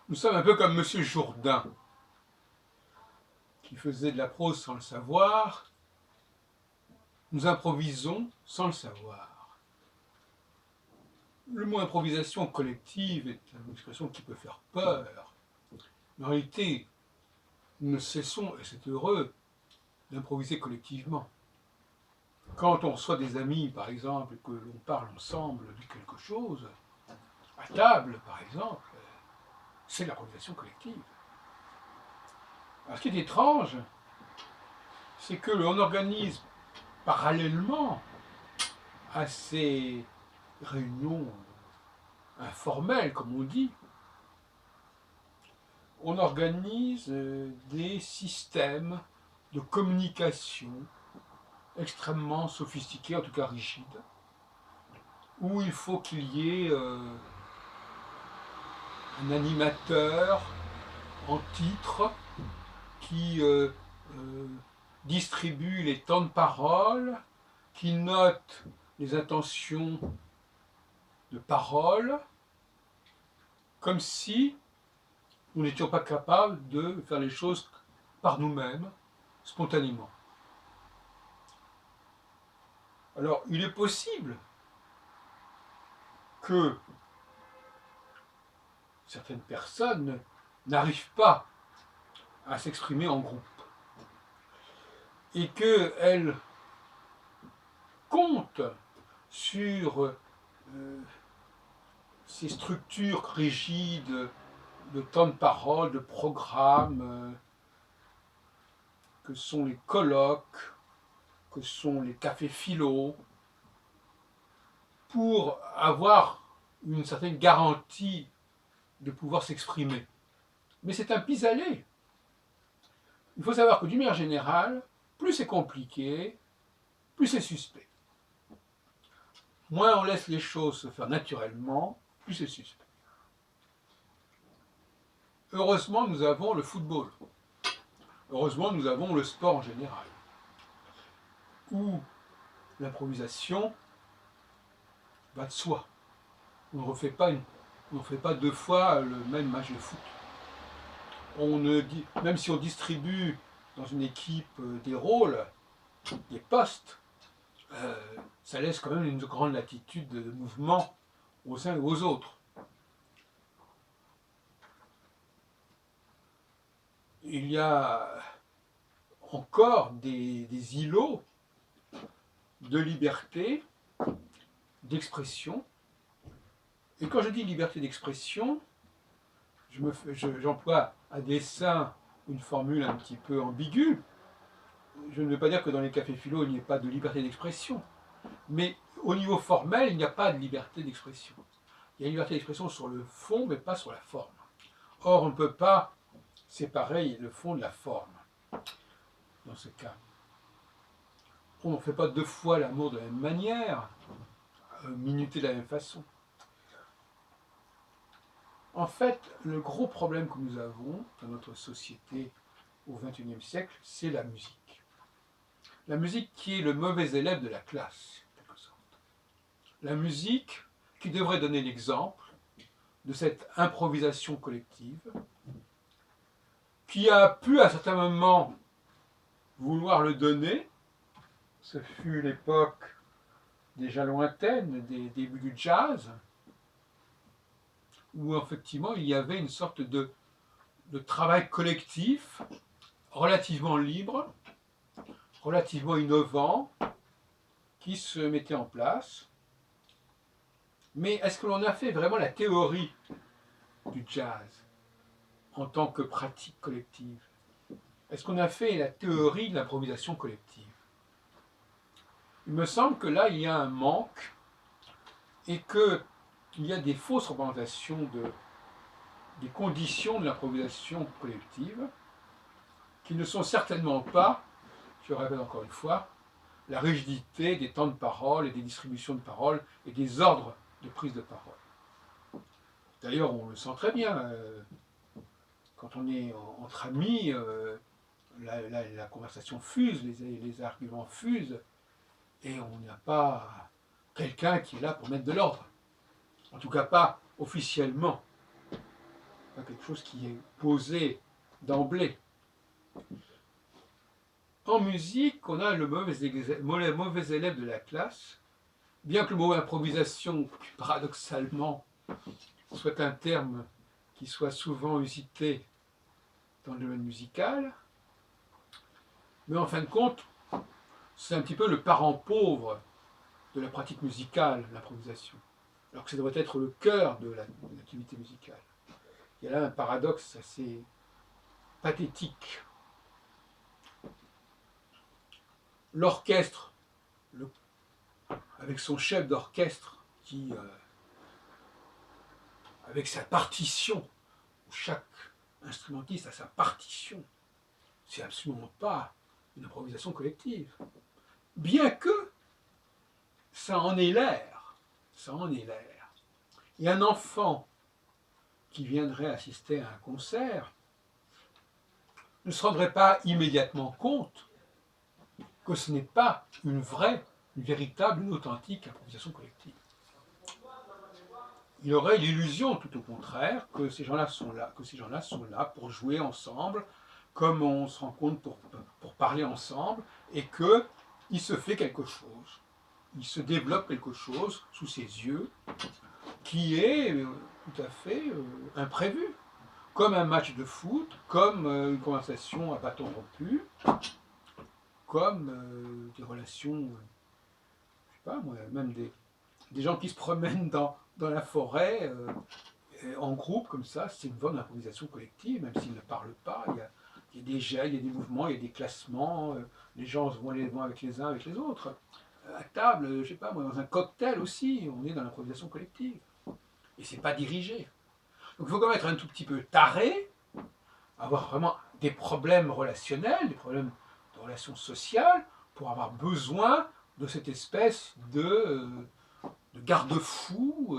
Nous sommes un peu comme Monsieur Jourdain, qui faisait de la prose sans le savoir. Nous improvisons sans le savoir. Le mot improvisation collective est une expression qui peut faire peur. Mais en réalité, nous ne cessons, et c'est heureux, d'improviser collectivement. Quand on reçoit des amis, par exemple, et que l'on parle ensemble de quelque chose, à table, par exemple, c'est l'improvisation collective. Alors, ce qui est étrange, c'est que l'on organise parallèlement à ces réunions informelles, comme on dit, on organise des systèmes de communication extrêmement sophistiqués, en tout cas rigides, où il faut qu'il y ait un animateur en titre qui distribue les temps de parole, qui note les intentions de parole, comme si nous n'étions pas capables de faire les choses par nous-mêmes, spontanément. Alors, il est possible que certaines personnes n'arrivent pas à s'exprimer en groupe et qu'elles comptent sur ces structures rigides de temps de parole, de programmes, que sont les colloques, que sont les cafés philo, pour avoir une certaine garantie de pouvoir s'exprimer. Mais c'est un pis-aller. Il faut savoir que d'une manière générale, plus c'est compliqué, plus c'est suspect. Moins on laisse les choses se faire naturellement, plus c'est suspect. Heureusement, nous avons le football. Heureusement, nous avons le sport en général, où l'improvisation va de soi. On ne refait pas deux fois le même match de foot. Même si on distribue dans une équipe des rôles, des postes, ça laisse quand même une grande latitude de mouvement aux uns et aux autres. Il y a encore des îlots de liberté, d'expression. Et quand je dis liberté d'expression, j'emploie à dessein une formule un petit peu ambiguë. Je ne veux pas dire que dans les cafés philo, il n'y ait pas de liberté d'expression. Mais au niveau formel, il n'y a pas de liberté d'expression. Il y a une liberté d'expression sur le fond, mais pas sur la forme. Or, on ne peut pas séparer le fond de la forme dans ce cas. On ne fait pas deux fois l'amour de la même manière, minuter de la même façon. En fait, le gros problème que nous avons dans notre société au XXIe siècle, c'est la musique. La musique qui est le mauvais élève de la classe, en quelque sorte. La musique qui devrait donner l'exemple de cette improvisation collective, qui a pu à certains moments vouloir le donner. Ce fut l'époque déjà lointaine des débuts du jazz, où effectivement il y avait une sorte de travail collectif relativement libre, relativement innovant, qui se mettait en place. Mais est-ce que l'on a fait vraiment la théorie du jazz en tant que pratique collective? Est-ce qu'on a fait la théorie de l'improvisation collective? Il me semble que là, il y a un manque et qu'il y a des fausses représentations des conditions de l'improvisation collective qui ne sont certainement pas, je le répète encore une fois, la rigidité des temps de parole et des distributions de parole et des ordres de prise de parole. D'ailleurs, on le sent très bien. Quand on est entre amis, la conversation fuse, les arguments fusent, et on n'a pas quelqu'un qui est là pour mettre de l'ordre. En tout cas, pas officiellement. pas quelque chose qui est posé d'emblée. En musique, on a le mauvais élève de la classe, bien que le mot improvisation, paradoxalement, soit un terme qui soit souvent usité dans le domaine musical, mais en fin de compte, c'est un petit peu le parent pauvre de la pratique musicale, l'improvisation, alors que ça devrait être le cœur de l'activité musicale. Il y a là un paradoxe assez pathétique. L'orchestre, avec son chef d'orchestre, qui, avec sa partition, où chaque instrumentiste a sa partition, c'est absolument pas une improvisation collective. Bien que ça en ait l'air, ça en ait l'air. Et un enfant qui viendrait assister à un concert ne se rendrait pas immédiatement compte que ce n'est pas une vraie, une véritable, une authentique improvisation collective. Il aurait l'illusion, tout au contraire, que ces gens-là sont là pour jouer ensemble, comme on se rencontre pour parler ensemble, et qu'il se fait quelque chose. Il se développe quelque chose sous ses yeux qui est tout à fait imprévu. Comme un match de foot, comme une conversation à bâton rompu, comme des relations, je sais pas moi, même des gens qui se promènent dans la forêt en groupe comme ça, c'est une bonne improvisation collective, même s'ils ne parlent pas. Il y a des gels, il y a des mouvements, il y a des classements, les gens vont avec les uns, avec les autres. À table, je sais pas moi, dans un cocktail aussi, on est dans l'improvisation collective. Et c'est pas dirigé. Donc il faut quand même être un tout petit peu taré, avoir vraiment des problèmes relationnels, des problèmes de relations sociales, pour avoir besoin de cette espèce de garde-fou,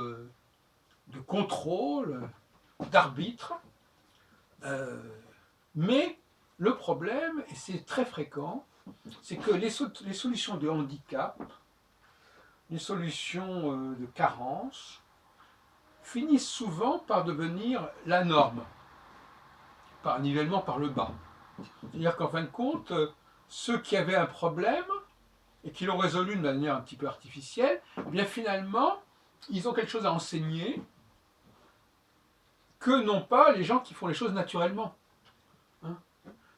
de contrôle, d'arbitre. Mais le problème, et c'est très fréquent, c'est que les solutions de handicap, les solutions de carence, finissent souvent par devenir la norme, par nivellement par le bas. C'est-à-dire qu'en fin de compte, ceux qui avaient un problème et qui l'ont résolu de manière un petit peu artificielle, eh bien finalement, ils ont quelque chose à enseigner que n'ont pas les gens qui font les choses naturellement. Hein,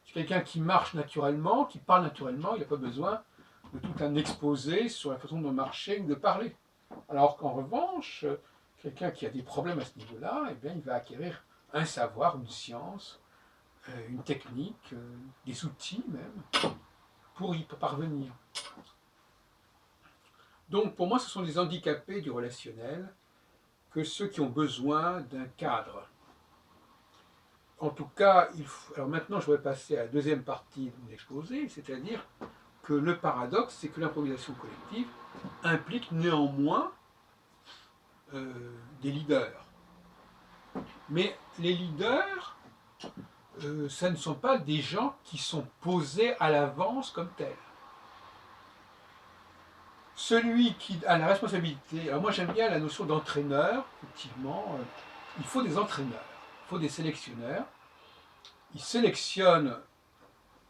c'est quelqu'un qui marche naturellement, qui parle naturellement, il n'a pas besoin de tout un exposé sur la façon de marcher ou de parler. Alors qu'en revanche, quelqu'un qui a des problèmes à ce niveau-là, eh bien, il va acquérir un savoir, une science, une technique, des outils même, pour y parvenir. Donc pour moi, ce sont des handicapés du relationnel que ceux qui ont besoin d'un cadre. En tout cas, alors maintenant je vais passer à la deuxième partie de mon exposé, c'est-à-dire que le paradoxe, c'est que l'improvisation collective implique néanmoins des leaders. Mais les leaders, ça ne sont pas des gens qui sont posés à l'avance comme tels. Celui qui a la responsabilité, alors moi j'aime bien la notion d'entraîneur, effectivement, il faut des entraîneurs, il faut des sélectionneurs. Ils sélectionnent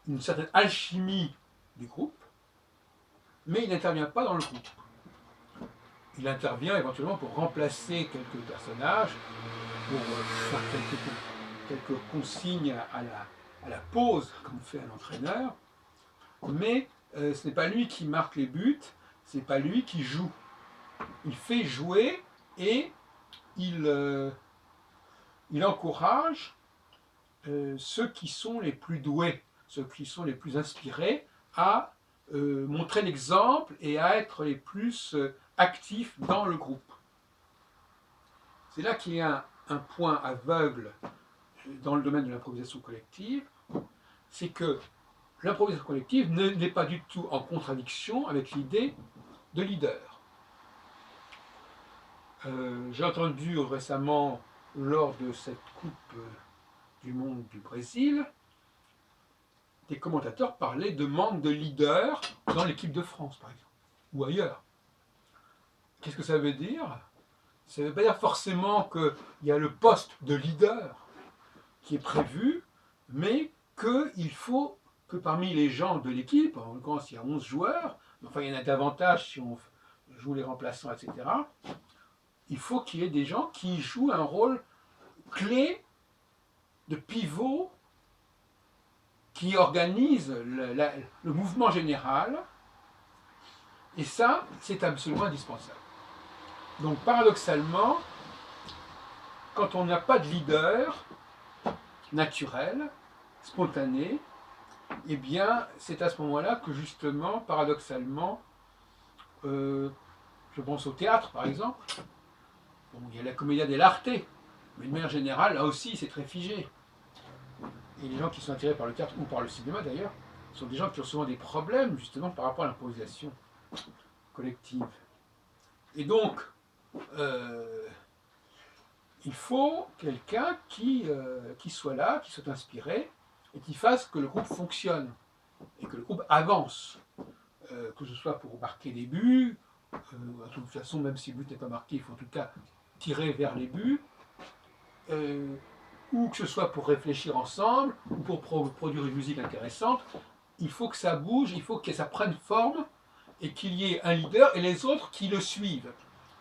une certaine alchimie du groupe, mais il n'intervient pas dans le groupe. Il intervient éventuellement pour remplacer quelques personnages, pour faire quelques consignes à la pause, comme fait un entraîneur, mais ce n'est pas lui qui marque les buts, ce n'est pas lui qui joue. Il fait jouer et il encourage ceux qui sont les plus doués, ceux qui sont les plus inspirés à montrer l'exemple et à être les plus actifs dans le groupe. C'est là qu'il y a un point aveugle dans le domaine de l'improvisation collective, c'est que l'improvisation collective n'est pas du tout en contradiction avec l'idée de leader. J'ai entendu récemment, lors de cette Coupe du Monde du Brésil, des commentateurs parlaient de manque de leader dans l'équipe de France, par exemple, ou ailleurs. Qu'est-ce que ça veut dire? Ça ne veut pas dire forcément qu'il y a le poste de leader, qui est prévu, mais qu'il faut que parmi les gens de l'équipe, en l'occurrence il y a 11 joueurs, enfin il y en a davantage si on joue les remplaçants, etc., il faut qu'il y ait des gens qui jouent un rôle clé de pivot qui organise le mouvement général, et ça, c'est absolument indispensable. Donc paradoxalement, quand on n'a pas de leader naturel, spontané, eh bien, c'est à ce moment-là que justement, paradoxalement, je pense au théâtre par exemple, bon, il y a la commedia dell'arte, mais de manière générale, là aussi, c'est très figé. Et les gens qui sont attirés par le théâtre ou par le cinéma d'ailleurs, sont des gens qui ont souvent des problèmes justement par rapport à l'improvisation collective. Et donc, il faut quelqu'un qui soit là, qui soit inspiré, et qui fasse que le groupe fonctionne, et que le groupe avance. Que ce soit pour marquer des buts, de toute façon, même si le but n'est pas marqué, il faut en tout cas tirer vers les buts, ou que ce soit pour réfléchir ensemble, ou pour produire une musique intéressante, il faut que ça bouge, il faut que ça prenne forme, et qu'il y ait un leader, et les autres qui le suivent,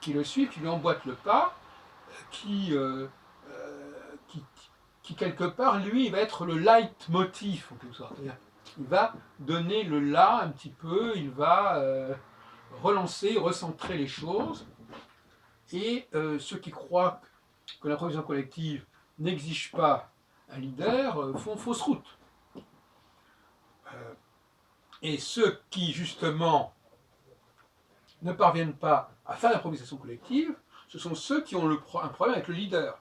qui lui emboîtent le pas, qui, quelque part, lui, va être le leitmotiv, en quelque sorte. Il va donner le là un petit peu, il va relancer, recentrer les choses. Et ceux qui croient que l'improvisation collective n'exige pas un leader font fausse route. Et ceux qui, justement, ne parviennent pas à faire l'improvisation collective, ce sont ceux qui ont un problème avec le leader.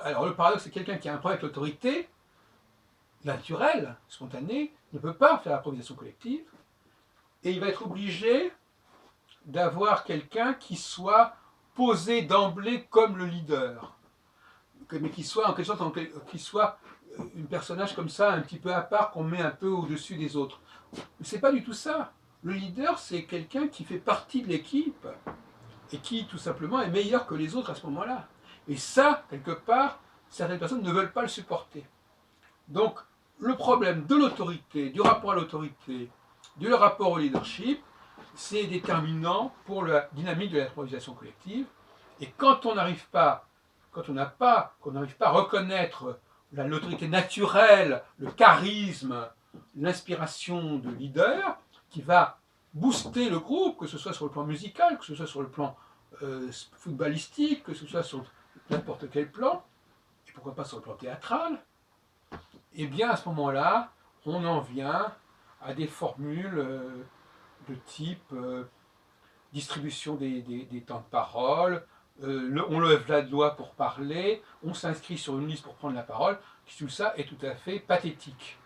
Alors le paradoxe, c'est quelqu'un qui a un problème avec l'autorité naturelle, spontanée, ne peut pas faire l'improvisation collective, et il va être obligé d'avoir quelqu'un qui soit posé d'emblée comme le leader, mais qui soit en quelque sorte un personnage comme ça, un petit peu à part, qu'on met un peu au-dessus des autres. Mais c'est pas du tout ça. Le leader, c'est quelqu'un qui fait partie de l'équipe et qui, tout simplement, est meilleur que les autres à ce moment-là. Et ça, quelque part, certaines personnes ne veulent pas le supporter. Donc, le problème de l'autorité, du rapport à l'autorité, du rapport au leadership, c'est déterminant pour la dynamique de l'improvisation collective. Et quand on n'arrive pas, qu'on n'arrive pas à reconnaître l'autorité naturelle, le charisme, l'inspiration de leader, qui va booster le groupe, que ce soit sur le plan musical, que ce soit sur le plan footballistique, que ce soit sur n'importe quel plan, et pourquoi pas sur le plan théâtral, et bien à ce moment-là, on en vient à des formules de type distribution des temps de parole, on lève la doigt pour parler, on s'inscrit sur une liste pour prendre la parole, tout ça est tout à fait pathétique.